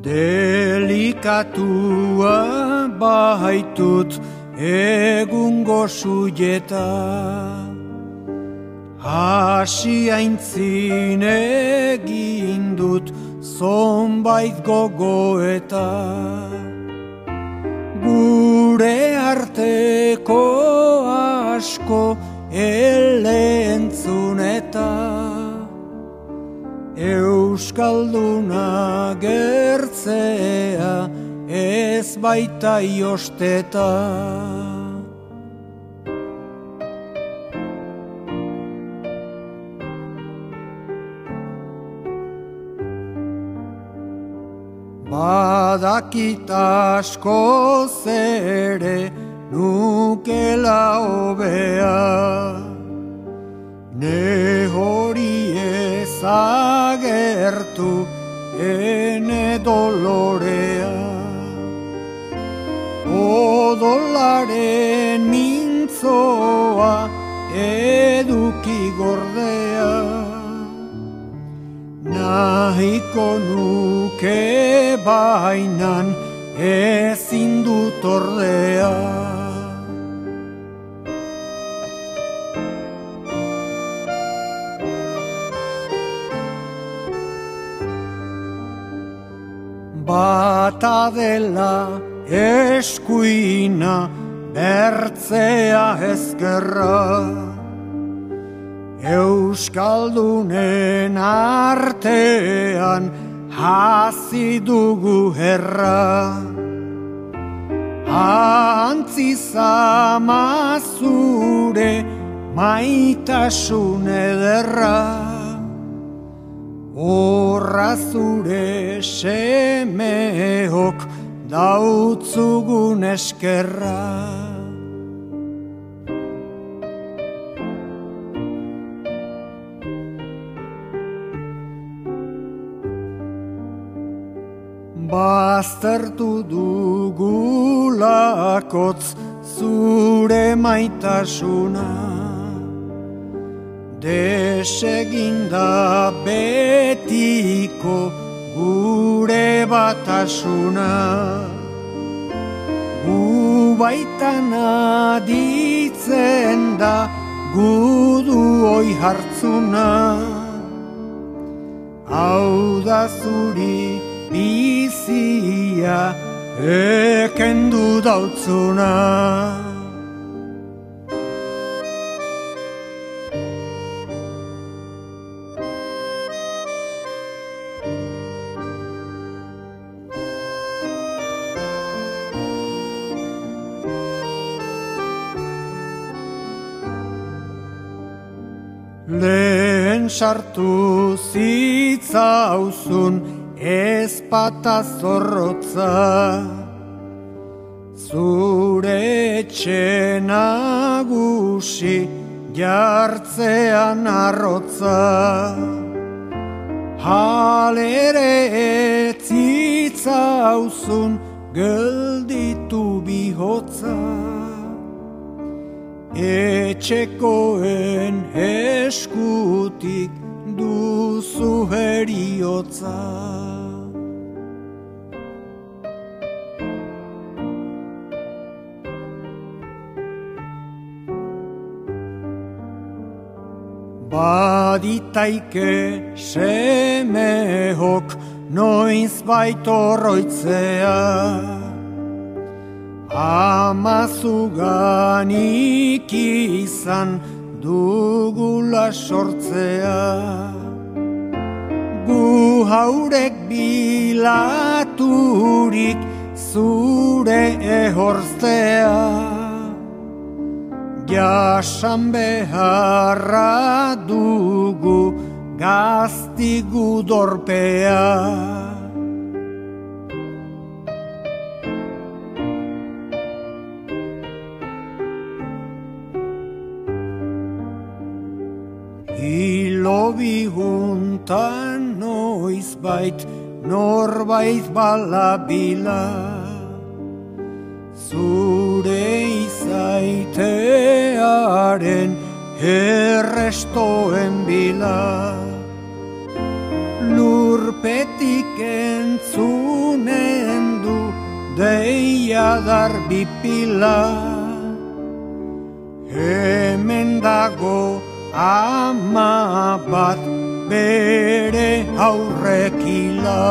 Delikatua baitut egungo suieta, hasi aintzin egin dut zonbait gogoeta. Gure arteko asko elentzun eta Euskalduna gertzea ez baita iosteta. Badakit askoz ere nukela hobea, ne hori ezagertu ene dolorea. Odolaren mintzoa eduki gordea, nahiko nuke bainan ezin dut ordea. Bata dela eskuina bertzea ezkerra, Euskaldunen artean hasi dugu herra. Antzi zama zure maitasun ederra, horra zure semeok dautzugun eskerra. Baztertu dugulakotz zure maitasuna, deseginda betiko gure batasuna. Gu baitan aditzen da gudu oi hartzuna, hau da zuri bizia ekendu dautzuna. Lehen sartu zitzauzun ezpata zorrotza, zure etxe nagusi jartzean arrotza. Halere ez zitzauzun gelditu bihotza, etxekoen eskutik duzu heriotza. Baditaike semehok noiz baitorroitzea, amazuganik izan dugula sortzea. Gu haurek bilaturik zure ehorztea, jasan beharra dugu gaztigu dorpea. Hilobi juntan noizbait norbait balabila, zure izaitearen errestoen bila. Lurpetik entzun deia darbipila. Hemen dago ama bat bere aurrekila.